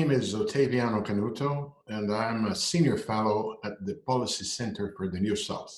name is Otaviano Canuto, and I'm a senior fellow at the Policy Center for the New South.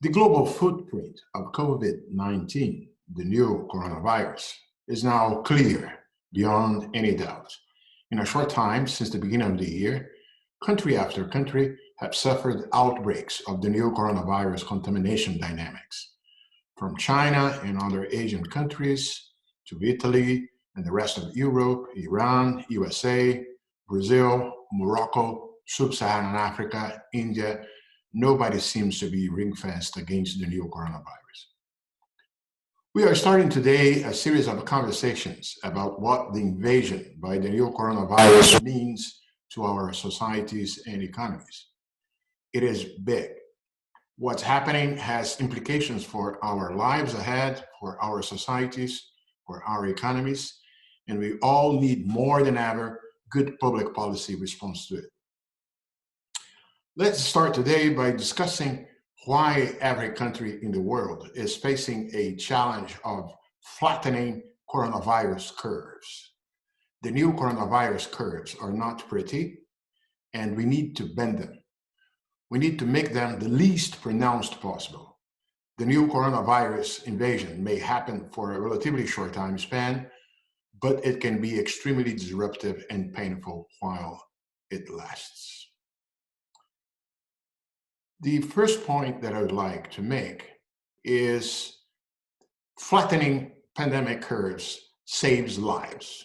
The global footprint of COVID-19, the new coronavirus, is now clear beyond any doubt. In a short time, since the beginning of the year, country after country have suffered outbreaks of the new coronavirus contamination dynamics. From China and other Asian countries to Italy and the rest of Europe, Iran, USA, Brazil, Morocco, Sub-Saharan Africa, India, nobody seems to be ring-fenced against the new coronavirus. We are starting today a series of conversations about what the invasion by the new coronavirus means to our societies and economies. It is big. What's happening has implications for our lives ahead, for our societies, for our economies, and we all need more than ever good public policy response to it. Let's start today by discussing why every country in the world is facing a challenge of flattening coronavirus curves. The new coronavirus curves are not pretty, and we need to bend them. We need to make them the least pronounced possible. The new coronavirus invasion may happen for a relatively short time span, but it can be extremely disruptive and painful while it lasts. The first point that I would like to make is flattening pandemic curves saves lives.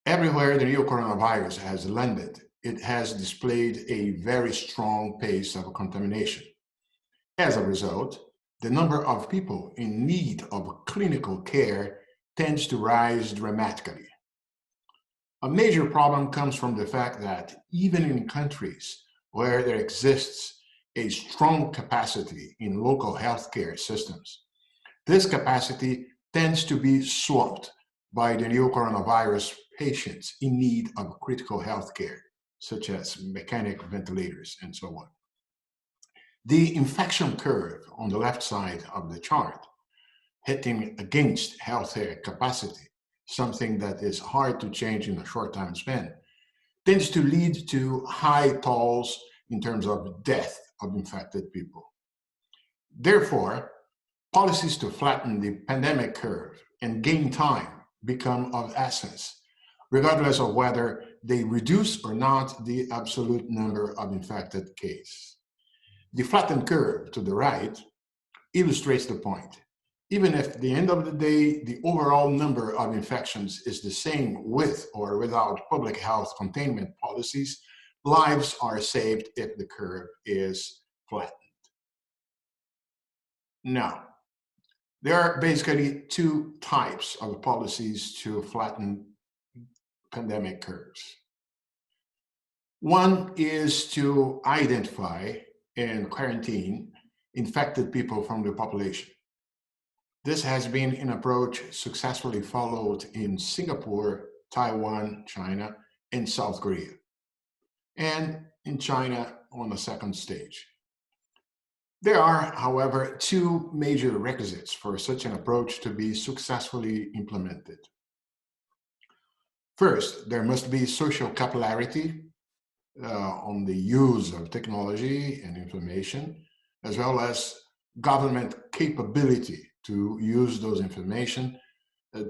Everywhere the new coronavirus has landed, it has displayed a very strong pace of contamination. As a result, the number of people in need of clinical care tends to rise dramatically. A major problem comes from the fact that even in countries where there exists a strong capacity in local healthcare systems, this capacity tends to be swamped by the new coronavirus patients in need of critical healthcare, such as mechanical ventilators and so on. The infection curve on the left side of the chart, hitting against healthcare capacity, something that is hard to change in a short time span, tends to lead to high tolls in terms of death of infected people. Therefore, policies to flatten the pandemic curve and gain time become of essence, regardless of whether they reduce or not the absolute number of infected cases. The flattened curve to the right illustrates the point. Even if at the end of the day, the overall number of infections is the same with or without public health containment policies, lives are saved if the curve is flattened. Now, there are basically two types of policies to flatten pandemic curves. One is to identify and quarantine infected people from the population. This has been an approach successfully followed in Singapore, Taiwan, China, and South Korea, and in China on the second stage. There are, however, two major requisites for such an approach to be successfully implemented. First, there must be social capillarity on the use of technology and information, as well as government capability to use those information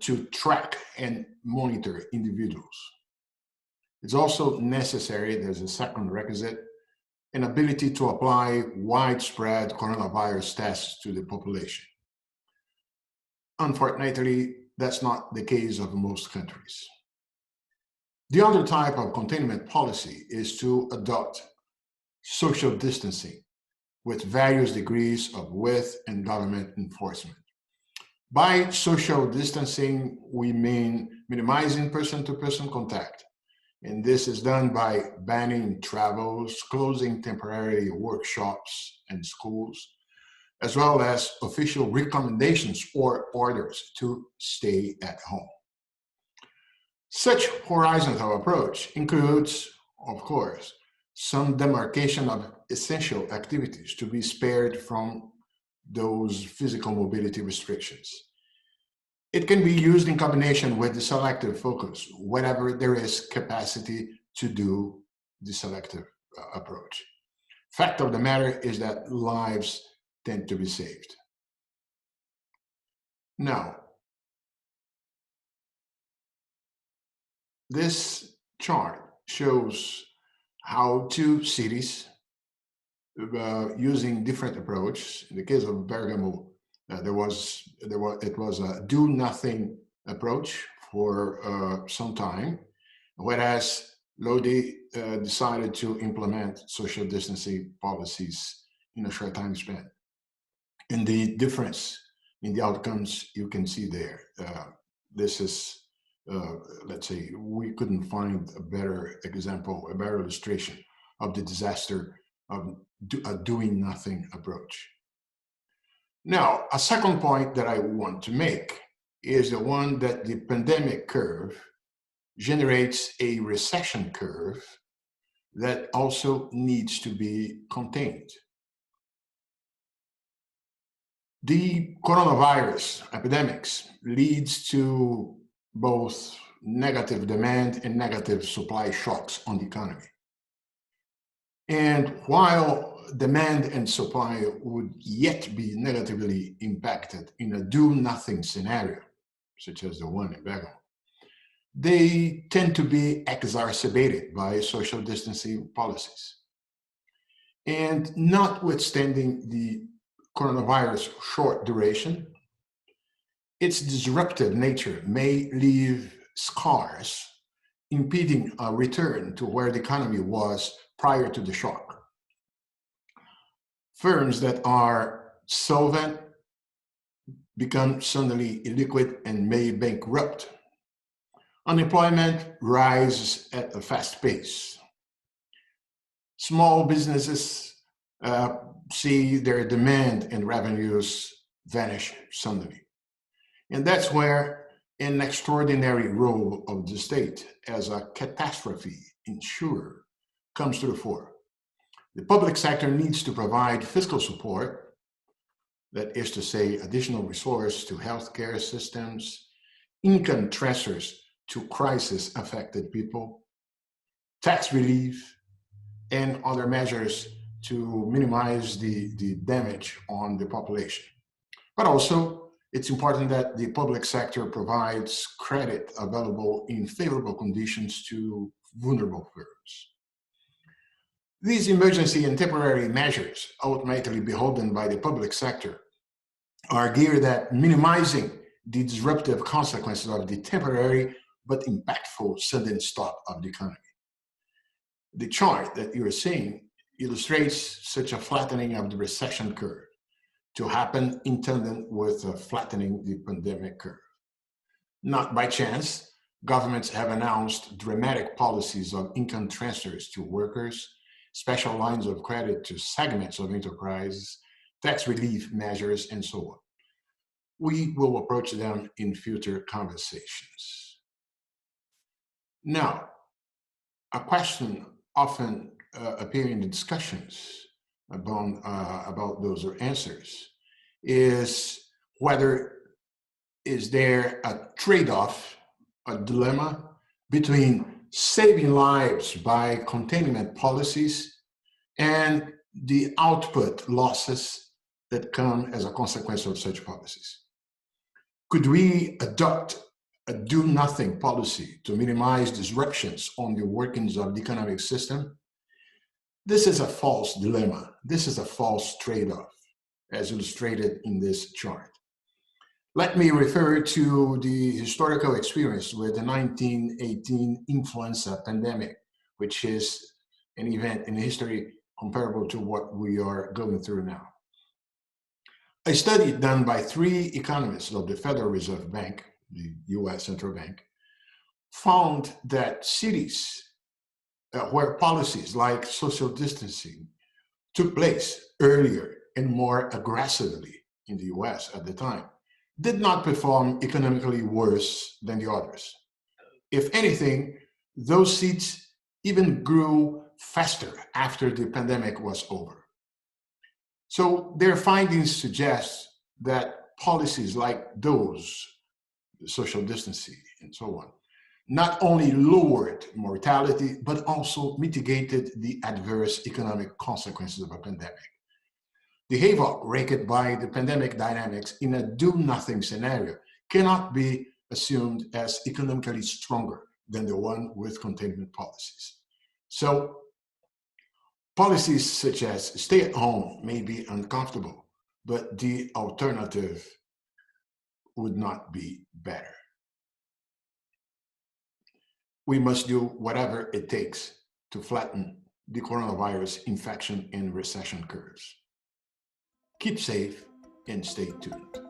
to track and monitor individuals. It's also necessary, there's a second requisite, an ability to apply widespread coronavirus tests to the population. Unfortunately, that's not the case of most countries. The other type of containment policy is to adopt social distancing with various degrees of width and government enforcement. By social distancing, we mean minimizing person-to-person contact. And this is done by banning travels, closing temporarily workshops and schools, as well as official recommendations or orders to stay at home. Such horizontal approach includes, of course, some demarcation of essential activities to be spared from those physical mobility restrictions. It can be used in combination with the selective focus, whenever there is capacity to do the selective approach. Fact of the matter is that lives tend to be saved. Now, this chart shows how two cities using different approaches. In the case of Bergamo, it was a do nothing approach for some time, whereas Lodi decided to implement social distancing policies in a short time span. And the difference in the outcomes you can see there. This is, let's say, we couldn't find a better example, a better illustration of the disaster of a doing nothing approach. Now, a second point that I want to make is the one that the pandemic curve generates a recession curve that also needs to be contained. The coronavirus epidemics leads to both negative demand and negative supply shocks on the economy. And while demand and supply would yet be negatively impacted in a do-nothing scenario, such as the one in Bergamo, they tend to be exacerbated by social distancing policies. And notwithstanding the coronavirus short duration, its disruptive nature may leave scars, impeding a return to where the economy was prior to the shock. Firms that are solvent become suddenly illiquid and may bankrupt. Unemployment rises at a fast pace. Small businesses see their demand and revenues vanish suddenly. And that's where an extraordinary role of the state as a catastrophe insurer comes to the fore. The public sector needs to provide fiscal support, that is to say, additional resources to healthcare systems, income transfers to crisis-affected people, tax relief, and other measures to minimize the damage on the population. But also, it's important that the public sector provides credit available in favorable conditions to vulnerable firms. These emergency and temporary measures, ultimately beholden by the public sector, are geared at minimizing the disruptive consequences of the temporary but impactful sudden stop of the economy. The chart that you are seeing illustrates such a flattening of the recession curve to happen in tandem with flattening the pandemic curve. Not by chance, governments have announced dramatic policies of income transfers to workers, special lines of credit to segments of enterprises, tax relief measures, and so on. We will approach them in future conversations. Now, a question often appearing in the discussions about those answers is whether is there a trade-off, a dilemma between saving lives by containment policies and the output losses that come as a consequence of such policies. Could we adopt a do-nothing policy to minimize disruptions on the workings of the economic system? This is a false dilemma. This is a false trade-off, as illustrated in this chart. Let me refer to the historical experience with the 1918 influenza pandemic, which is an event in history comparable to what we are going through now. A study done by 3 economists of the Federal Reserve Bank, the US Central Bank, found that cities where policies like social distancing took place earlier and more aggressively in the US at the time did not perform economically worse than the others. If anything, those seats even grew faster after the pandemic was over. So their findings suggest that policies like those social distancing, and so on, not only lowered mortality, but also mitigated the adverse economic consequences of a pandemic. The havoc wreaked by the pandemic dynamics in a do-nothing scenario cannot be assumed as economically stronger than the one with containment policies. So policies such as stay at home may be uncomfortable, but the alternative would not be better. We must do whatever it takes to flatten the coronavirus infection and recession curves. Keep safe and stay tuned.